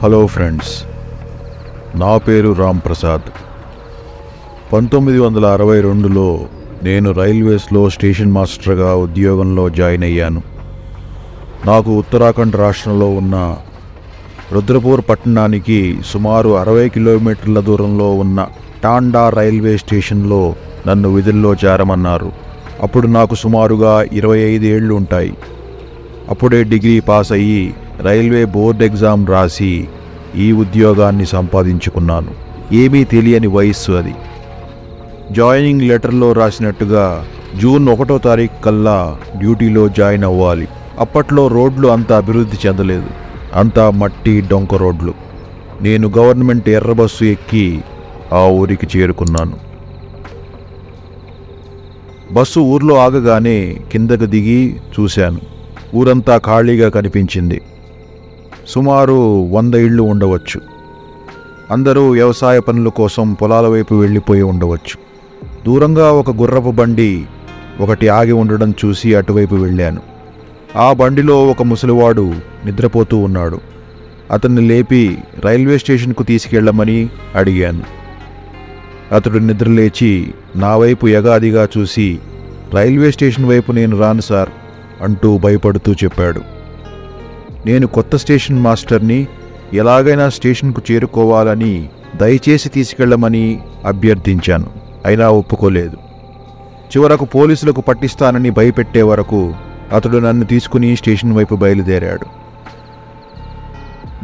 Hello friends, నా పేరు రామ్ ప్రసాద్. 1962లో నేను రైల్వేస్లో స్టేషన్ మాస్టర్గా ఉద్యోగంలో జాయిన్ అయ్యాను. నాకు ఉత్తరాఖండ్ రాష్ట్రంలో ఉన్న రుద్రపూర్ పట్టణానికి సుమారు 60 కిలోమీటర్ల దూరంలో ఉన్న టాండా రైల్వే స్టేషన్లో నన్ను విధుల్లో చేరమన్నారు. అప్పుడు నాకు సుమారుగా 25 ఏళ్ళు ఉంటాయి. అప్పుడే డిగ్రీ పాస్ అయ్యి రైల్వే బోర్డ్ ఎగ్జామ్ రాసి ఈ ఉద్యోగాన్ని సంపాదించుకున్నాను. ఏమీ తెలియని వయస్సు అది. జాయినింగ్ లెటర్లో రాసినట్టుగా జూన్ 1వ తారీఖు కల్లా డ్యూటీలో జాయిన్ అవ్వాలి. అప్పట్లో రోడ్లు అంత అభివృద్ధి చెందలేదు, అంతా మట్టి డొంక రోడ్లు. నేను గవర్నమెంట్ ఎర్ర బస్సు ఎక్కి ఆ ఊరికి చేరుకున్నాను. బస్సు ఊర్లో ఆగగానే కిందకు దిగి చూశాను. ఊరంతా ఖాళీగా కనిపించింది. సుమారు 100 ఇళ్ళు ఉండవచ్చు. అందరూ వ్యవసాయ పనుల కోసం పొలాల వైపు వెళ్ళిపోయి ఉండవచ్చు. దూరంగా ఒక గుర్రపు బండి ఒకటి ఆగి ఉండడం చూసి అటువైపు వెళ్ళాను. ఆ బండిలో ఒక ముసలివాడు నిద్రపోతూ ఉన్నాడు. అతన్ని లేపి రైల్వే స్టేషన్కు తీసుకెళ్లమని అడిగాను. అతడు నిద్రలేచి నా వైపు యగాదిగా చూసి, రైల్వే స్టేషన్ వైపు నేను రాను సార్ అంటూ భయపడుతూ చెప్పాడు. నేను కొత్త స్టేషన్ మాస్టర్ని, ఎలాగైనా స్టేషన్కు చేరుకోవాలని దయచేసి తీసుకెళ్లమని అభ్యర్థించాను. అయినా ఒప్పుకోలేదు. చివరకు పోలీసులకు పట్టిస్తానని భయపెట్టే వరకు అతడు నన్ను తీసుకుని స్టేషన్ వైపు బయలుదేరాడు.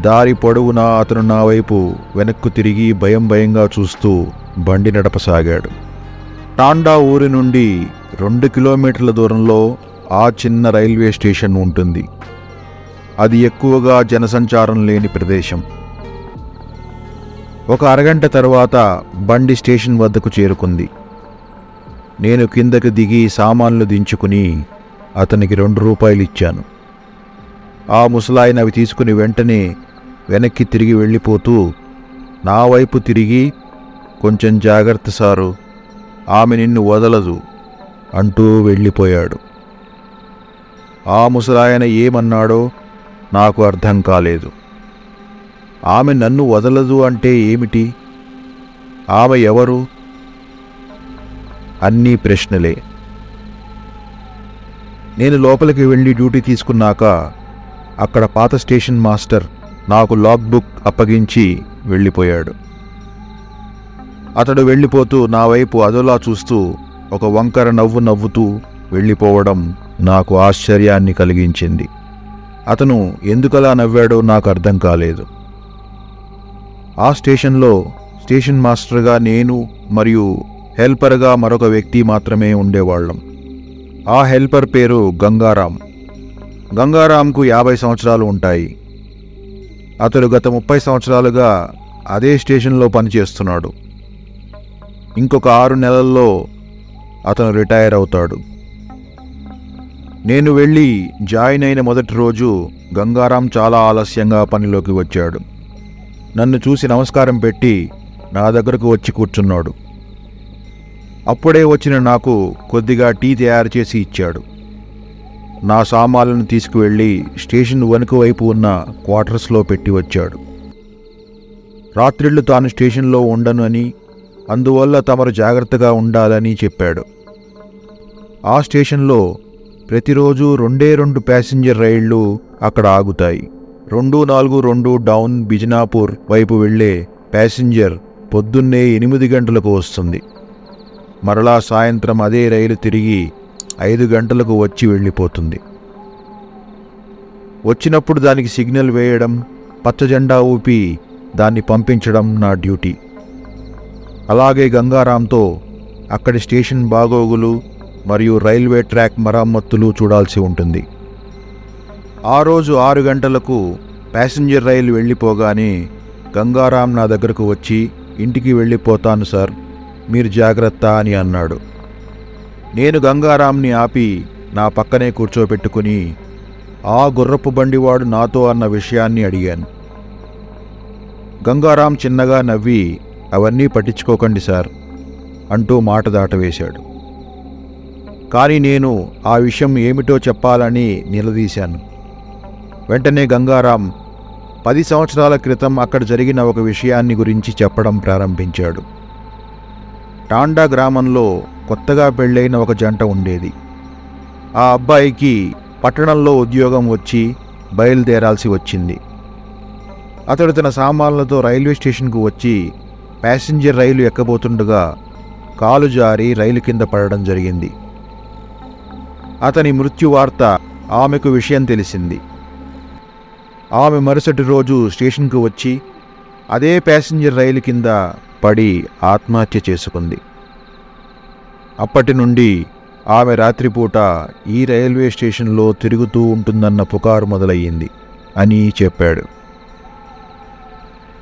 దారి పొడవునా అతను నా వైపు వెనక్కు తిరిగి భయంగా చూస్తూ బండి నడపసాగాడు. టాండా ఊరి నుండి 2 కిలోమీటర్ల దూరంలో ఆ చిన్న రైల్వే స్టేషన్ ఉంటుంది. అది ఎక్కువగా జనసంచారం లేని ప్రదేశం. ఒక అరగంట తర్వాత బండి స్టేషన్ వద్దకు చేరుకుంది. నేను కిందకి దిగి సామాన్లు దించుకుని అతనికి 2 రూపాయలు ఇచ్చాను. ఆ ముసలాయన అవి తీసుకుని వెంటనే వెనక్కి తిరిగి వెళ్ళిపోతూ నా వైపు తిరిగి, కొంచెం జాగ్రత్త సారు, ఆమె నిన్ను వదలదు అంటూ వెళ్ళిపోయాడు. ఆ ముసలాయన ఏమన్నాడో నాకు అర్థం కాలేదు. ఆమె నన్ను వదలదు అంటే ఏమిటి? ఆమె ఎవరు? అన్నీ ప్రశ్నలే. నేను లోపలికి వెళ్ళి డ్యూటీ తీసుకున్నాక అక్కడ పాత స్టేషన్ మాస్టర్ నాకు లాగ్ బుక్ అప్పగించి వెళ్ళిపోయాడు. అతడు వెళ్ళిపోతూ నా వైపు అదోలా చూస్తూ ఒక వంకర నవ్వు నవ్వుతూ వెళ్ళిపోవడం నాకు ఆశ్చర్యాన్ని కలిగించింది. అతను ఎందుకలా నవ్వాడో నాకు అర్థం కాలేదు. ఆ స్టేషన్లో స్టేషన్ మాస్టర్గా నేను మరియు హెల్పర్గా మరొక వ్యక్తి మాత్రమే ఉండేవాళ్ళం. ఆ హెల్పర్ పేరు గంగారాం. గంగారాంకు 50 సంవత్సరాలు ఉంటాయి. అతడు గత 30 సంవత్సరాలుగా అదే స్టేషన్లో పనిచేస్తున్నాడు. ఇంకొక 6 నెలల్లో అతను రిటైర్ అవుతాడు. నేను వెళ్ళి జాయిన్ అయిన మొదటి రోజు గంగారాం చాలా ఆలస్యంగా పనిలోకి వచ్చాడు. నన్ను చూసి నమస్కారం పెట్టి నా దగ్గరకు వచ్చి కూర్చున్నాడు. అప్పుడే వచ్చిన నాకు కొద్దిగా టీ తయారు చేసి ఇచ్చాడు. నా సామాన్లను తీసుకువెళ్ళి స్టేషన్ వెనుక వైపు ఉన్న క్వార్టర్స్లో పెట్టి వచ్చాడు. రాత్రిళ్ళు తాను స్టేషన్లో ఉండను అని, అందువల్ల తమరు జాగ్రత్తగా ఉండాలని చెప్పాడు. ఆ స్టేషన్లో ప్రతిరోజు 2 ప్యాసింజర్ రైళ్లు అక్కడ ఆగుతాయి. 242 డౌన్ బిజనాపూర్ వైపు వెళ్లే ప్యాసింజర్ పొద్దున్నే 8 గంటలకు వస్తుంది. మరలా సాయంత్రం అదే రైలు తిరిగి 5 గంటలకు వచ్చి వెళ్ళిపోతుంది. వచ్చినప్పుడు దానికి సిగ్నల్ వేయడం, పచ్చజెండా ఊపి దాన్ని పంపించడం నా డ్యూటీ. అలాగే గంగారాంతో అక్కడి స్టేషన్ బాగోగులు మరియు రైల్వే ట్రాక్ మరమ్మతులు చూడాల్సి ఉంటుంది. ఆ రోజు 6 గంటలకు ప్యాసింజర్ రైలు వెళ్ళిపోగానే గంగారాం నా దగ్గరకు వచ్చి, ఇంటికి వెళ్ళిపోతాను సార్, మీరు జాగ్రత్త అని అన్నాడు. నేను గంగారాంని ఆపి నా పక్కనే కూర్చోబెట్టుకుని ఆ గుర్రపు బండివాడు నాతో అన్న విషయాన్ని అడిగాను. గంగారాం చిన్నగా నవ్వి, అవన్నీ పట్టించుకోకండి సార్ అంటూ మాట దాటవేశాడు. కానీ నేను ఆ విషయం ఏమిటో చెప్పాలని నిలదీశాను. వెంటనే గంగారాం, 10 సంవత్సరాల క్రితం అక్కడ జరిగిన ఒక విషయాన్ని గురించి చెప్పడం ప్రారంభించాడు. టాండా గ్రామంలో కొత్తగా పెళ్ళైన ఒక జంట ఉండేది. ఆ అబ్బాయికి పట్టణంలో ఉద్యోగం వచ్చి బయలుదేరాల్సి వచ్చింది. అతడు తన సామాన్లతో రైల్వే స్టేషన్కు వచ్చి ప్యాసింజర్ రైలు ఎక్కబోతుండగా కాలు జారి రైలు కింద పడడం జరిగింది. అతని మృత్యు వార్త ఆమెకు విషయం తెలిసింది. ఆమె మరుసటి రోజు స్టేషన్కు వచ్చి అదే ప్యాసింజర్ రైలు కింద పడి ఆత్మహత్య చేసుకుంది. అప్పటి నుండి ఆమె రాత్రిపూట ఈ రైల్వే స్టేషన్లో తిరుగుతూ ఉంటుందన్న పుకారు మొదలయ్యింది అని చెప్పాడు.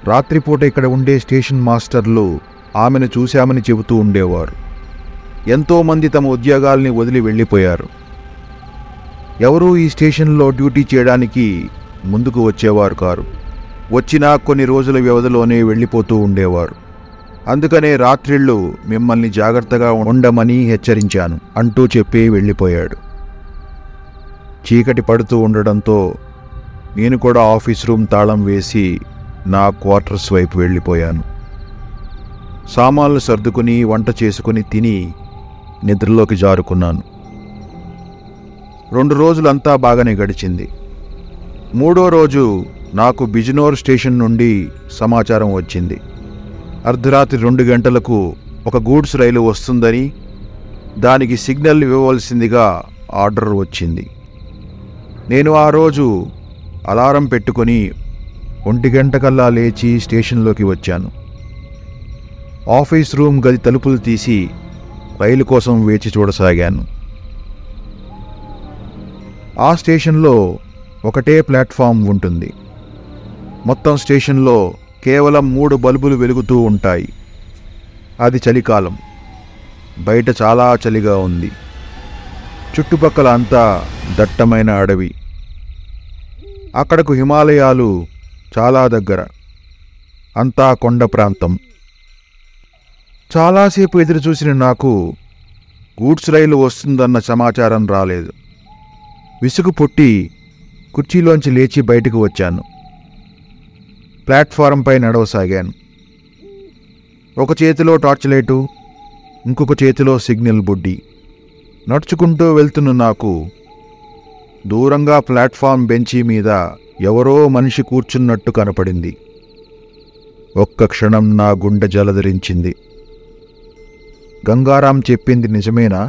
రాత్రిపూట ఇక్కడ ఉండే స్టేషన్ మాస్టర్లు ఆమెను చూశామని చెబుతూ ఉండేవారు. ఎంతోమంది తమ ఉద్యోగాల్ని వదిలి వెళ్ళిపోయారు. ఎవరూ ఈ స్టేషన్లో డ్యూటీ చేయడానికి ముందుకు వచ్చేవారు కారు. వచ్చినా కొన్ని రోజుల వ్యవధిలోనే వెళ్ళిపోతూ ఉండేవారు. అందుకనే రాత్రిళ్ళు మిమ్మల్ని జాగ్రత్తగా ఉండమని హెచ్చరించాను అంటూ చెప్పి వెళ్ళిపోయాడు. చీకటి పడుతూ ఉండడంతో నేను కూడా ఆఫీస్ రూమ్ తాళం వేసి నా క్వార్టర్స్ వైపు వెళ్ళిపోయాను. సామాన్లు సర్దుకుని వంట చేసుకుని తిని నిద్రలోకి జారుకున్నాను. 2 రోజులంతా బాగానే గడిచింది. 3వ రోజు నాకు బిజ్నోర్ స్టేషన్ నుండి సమాచారం వచ్చింది. అర్ధరాత్రి 2 గంటలకు ఒక గూడ్స్ రైలు వస్తుందని, దానికి సిగ్నల్ ఇవ్వవలసిందిగా ఆర్డర్ వచ్చింది. నేను ఆ రోజు అలారం పెట్టుకొని 1 గంటకల్లా లేచి స్టేషన్లోకి వచ్చాను. ఆఫీస్ రూమ్ గది తలుపులు తీసి రైలు కోసం వేచి చూడసాగాను. ఆ స్టేషన్లో ఒకటే ప్లాట్ఫామ్ ఉంటుంది. మొత్తం స్టేషన్లో కేవలం 3 బల్బులు వెలుగుతూ ఉంటాయి. అది చలికాలం. బయట చాలా చలిగా ఉంది. చుట్టుపక్కల అంతా దట్టమైన అడవి. అక్కడకు హిమాలయాలు చాలా దగ్గర. అంతా కొండ ప్రాంతం. చాలాసేపు ఎదురుచూసిన నాకు గూడ్స్ రైలు వస్తుందన్న సమాచారం రాలేదు. విసుగు పుట్టి కుర్చీలోంచి లేచి బయటకు వచ్చాను. ప్లాట్ఫారంపై నడవసాగాను. ఒక చేతిలో టార్చ్ లైటు, ఇంకొక చేతిలో సిగ్నల్ బుడ్డి. నడుచుకుంటూ వెళ్తున్న నాకు దూరంగా ప్లాట్ఫామ్ బెంచీ మీద ఎవరో మనిషి కూర్చున్నట్టు కనపడింది. ఒక్క క్షణం నా గుండె జలధరించింది. గంగారాం చెప్పింది నిజమేనా?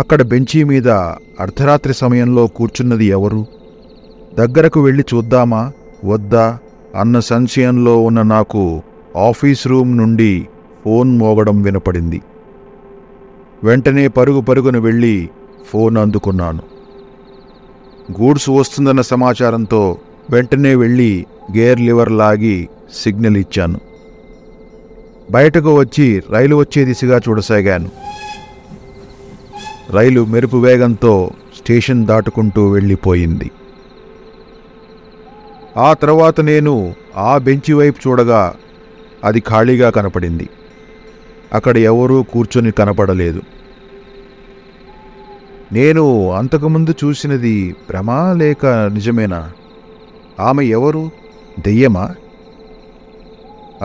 అక్కడ బెంచీ మీద అర్ధరాత్రి సమయంలో కూర్చున్నది ఎవరు? దగ్గరకు వెళ్ళి చూద్దామా వద్దా అన్న సంశయంలో ఉన్న నాకు ఆఫీస్ రూమ్ నుండి ఫోన్ మోగడం వినపడింది. వెంటనే పరుగున వెళ్ళి ఫోన్ అందుకున్నాను. గూడ్స్ వస్తుందన్న సమాచారంతో వెంటనే వెళ్ళి గేర్ లివర్ లాగి సిగ్నల్ ఇచ్చాను. బయటకు వచ్చి రైలు వచ్చే దిశగా చూడసాగాను. రైలు మెరుపు వేగంతో స్టేషన్ దాటుకుంటూ వెళ్ళిపోయింది. ఆ తర్వాత నేను ఆ బెంచి వైపు చూడగా అది ఖాళీగా కనపడింది. అక్కడ ఎవరూ కూర్చొని కనపడలేదు. నేను అంతకుముందు చూసినది భ్రమా లేక నిజమేనా? ఆమె ఎవరు? దెయ్యమా?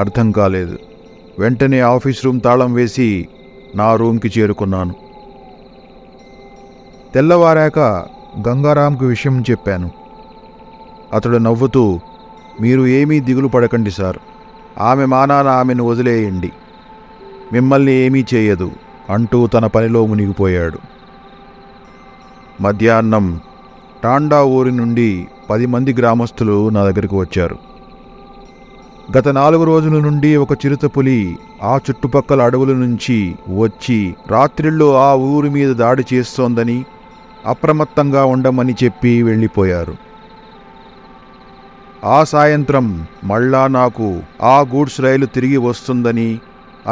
అర్థం కాలేదు. వెంటనే ఆఫీస్ రూమ్ తాళం వేసి నా రూమ్కి చేరుకున్నాను. తెల్లవారాక గంగారాంకు విషయం చెప్పాను. అతడు నవ్వుతూ, మీరు ఏమీ దిగులు పడకండి సార్, ఆమె మానాన ఆమెను వదిలేయండి, మిమ్మల్ని ఏమీ చేయదు అంటూ తన పనిలో మునిగిపోయాడు. మధ్యాహ్నం టాండా ఊరి నుండి 10 మంది గ్రామస్తులు నా దగ్గరికి వచ్చారు. గత 4 రోజుల నుండి ఒక చిరుతపులి ఆ చుట్టుపక్కల అడవుల నుంచి వచ్చి రాత్రిళ్ళు ఆ ఊరి మీద దాడి చేస్తోందని, అప్రమత్తంగా ఉండమని చెప్పి వెళ్ళిపోయారు. ఆ సాయంత్రం మళ్ళా నాకు ఆ గూడ్స్ రైలు తిరిగి వస్తుందని,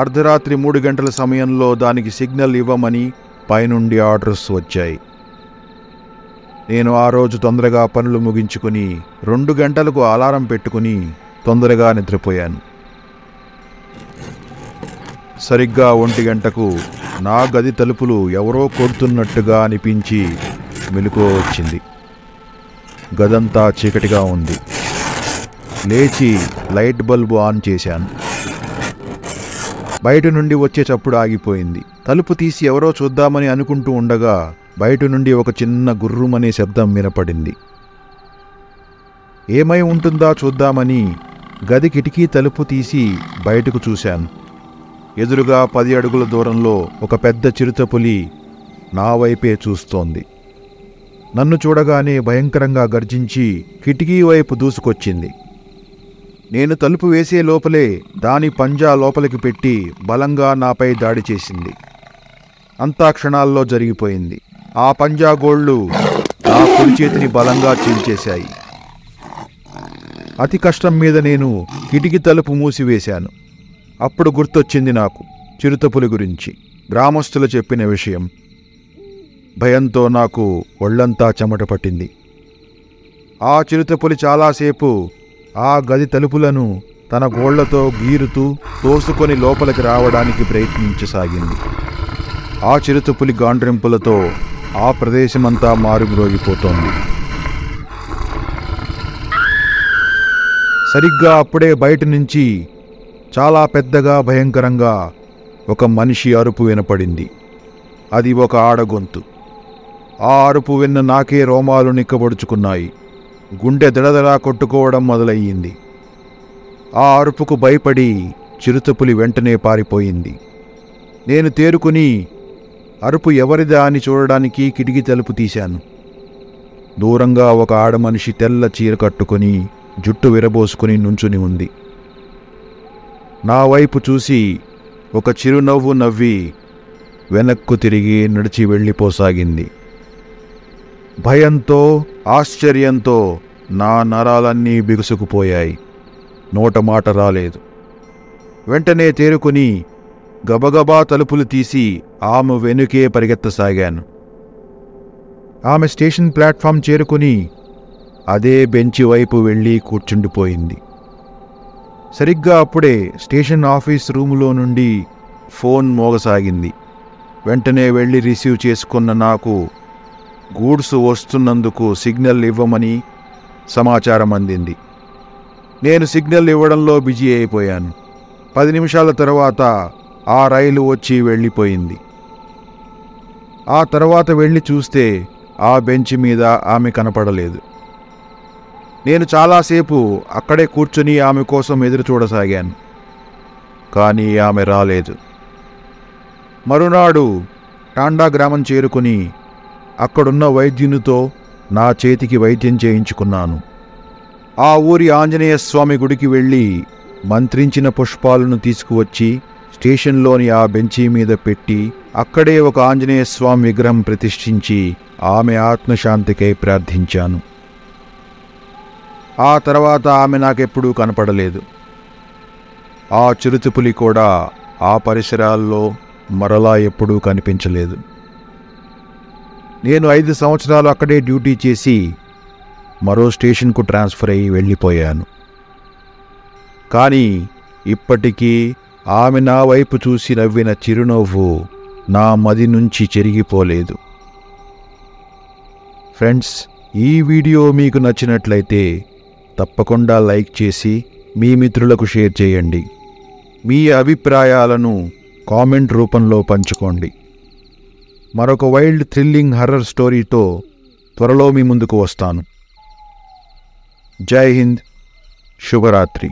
అర్ధరాత్రి 3 గంటల సమయంలో దానికి సిగ్నల్ ఇవ్వమని పైనుండి ఆర్డర్స్ వచ్చాయి. నేను ఆ రోజు తొందరగా పనులు ముగించుకుని 2 గంటలకు అలారం పెట్టుకుని తొందరగా నిద్రపోయాను. సరిగ్గా 1 గంటకు నా గది తలుపులు ఎవరో కొడుతున్నట్టుగా అనిపించి మెలకువ వచ్చింది. గదంతా చీకటిగా ఉంది. లేచి లైట్ బల్బు ఆన్ చేశాను. బయట నుండి వచ్చే చప్పుడు ఆగిపోయింది. తలుపు తీసి ఎవరో చూద్దామని అనుకుంటూ ఉండగా బయట నుండి ఒక చిన్న గుర్రుమనే శబ్దం వినపడింది. ఏమై ఉంటుందా చూద్దామని గది కిటికీ తలుపు తీసి బయటకు చూశాను. ఎదురుగా 10 అడుగుల దూరంలో ఒక పెద్ద చిరుతపులి నా వైపే చూస్తోంది. నన్ను చూడగానే భయంకరంగా గర్జించి కిటికీ వైపు దూసుకొచ్చింది. నేను తలుపు వేసే లోపలే దాని పంజా లోపలికి పెట్టి బలంగా నాపై దాడి చేసింది. అంతా క్షణాల్లో జరిగిపోయింది. ఆ పంజా గోళ్లు నా కుడి చేతిని బలంగా చీల్చేశాయి. అతి కష్టం మీద నేను కిటికీ తలుపు మూసివేశాను. అప్పుడు గుర్తొచ్చింది నాకు చిరుతపులి గురించి గ్రామస్తులు చెప్పిన విషయం. భయంతో నాకు ఒళ్ళంతా చెమట పట్టింది. ఆ చిరుతపులి చాలాసేపు ఆ గది తలుపులను తన గోళ్లతో గీరుతూ తోసుకొని లోపలికి రావడానికి ప్రయత్నించసాగింది. ఆ చిరుతపులి గాండ్రింపులతో ఆ ప్రదేశమంతా మారుమ్రోగిపోతోంది. సరిగ్గా అప్పుడే బయట నుంచి చాలా పెద్దగా భయంకరంగా ఒక మనిషి అరుపు వినపడింది. అది ఒక ఆడగొంతు. ఆ అరుపు విన్న నాకే రోమాలు నిక్కబొడుచుకున్నాయి. గుండె దడదడా కొట్టుకోవడం మొదలయ్యింది. ఆ అరుపుకు భయపడి చిరుతపులి వెంటనే పారిపోయింది. నేను తేరుకుని అరుపు ఎవరిదా అని చూడడానికి కిటికీ తలుపు తీశాను. దూరంగా ఒక ఆడమనిషి తెల్ల చీర కట్టుకుని జుట్టు విరబోసుకుని నుంచుని ఉంది. నా వైపు చూసి ఒక చిరునవ్వు నవ్వి వెనక్కు తిరిగి నడిచి వెళ్ళిపోసాగింది. భయంతో ఆశ్చర్యంతో నా నరాలన్నీ బిగుసుకుపోయాయి. నోట మాట రాలేదు. వెంటనే తేరుకుని గబగబా తలుపులు తీసి ఆమె వెనుకే పరిగెత్తసాగాను. ఆమె స్టేషన్ ప్లాట్ఫామ్ చేరుకుని అదే బెంచి వైపు వెళ్ళి కూర్చుండిపోయింది. సరిగ్గా అప్పుడే స్టేషన్ ఆఫీస్ రూములో నుండి ఫోన్ మోగసాగింది. వెంటనే వెళ్ళి రిసీవ్ చేసుకున్న నాకు గూడ్స్ వస్తున్నందుకు సిగ్నల్ ఇవ్వమని సమాచారం అందింది. నేను సిగ్నల్ ఇవ్వడంలో బిజీ అయిపోయాను. 10 నిమిషాల తర్వాత ఆ రైలు వచ్చి వెళ్ళిపోయింది. ఆ తర్వాత వెళ్ళి చూస్తే ఆ బెంచ్ మీద ఆమె కనపడలేదు. నేను చాలాసేపు అక్కడే కూర్చుని ఆమె కోసం ఎదురు చూడసాగాను. కానీ ఆమె రాలేదు. మరునాడు టాండా గ్రామం చేరుకుని అక్కడున్న వైద్యునితో నా చేతికి వైద్యం చేయించుకున్నాను. ఆ ఊరి ఆంజనేయ స్వామి గుడికి వెళ్ళి మంత్రించిన పుష్పాలను తీసుకువచ్చి స్టేషన్లోని ఆ బెంచీ మీద పెట్టి అక్కడే ఒక ఆంజనేయ స్వామి విగ్రహం ప్రతిష్ఠించి ఆమె ఆత్మశాంతికై ప్రార్థించాను. ఆ తర్వాత ఆమె నాకెప్పుడూ కనపడలేదు. ఆ చిరుతపులి కూడా ఆ పరిసరాల్లో మరలా ఎప్పుడూ కనిపించలేదు. నేను 5 సంవత్సరాలు అక్కడే డ్యూటీ చేసి మరో స్టేషన్కు ట్రాన్స్ఫర్ అయ్యి వెళ్ళిపోయాను. కానీ ఇప్పటికీ ఆమె నా వైపు చూసి నవ్విన చిరునవ్వు నా మది నుంచి చెరిగిపోలేదు. ఫ్రెండ్స్, ఈ వీడియో మీకు నచ్చినట్లయితే తప్పకుండా లైక్ చేసి మీ మిత్రులకు షేర్ చేయండి. మీ అభిప్రాయాలను కామెంట్ రూపంలో పంచుకోండి. మరొక వైల్డ్ థ్రిల్లింగ్ హర్రర్ స్టోరీతో త్వరలో మీ ముందుకు వస్తాను. జై హింద్, శుభరాత్రి.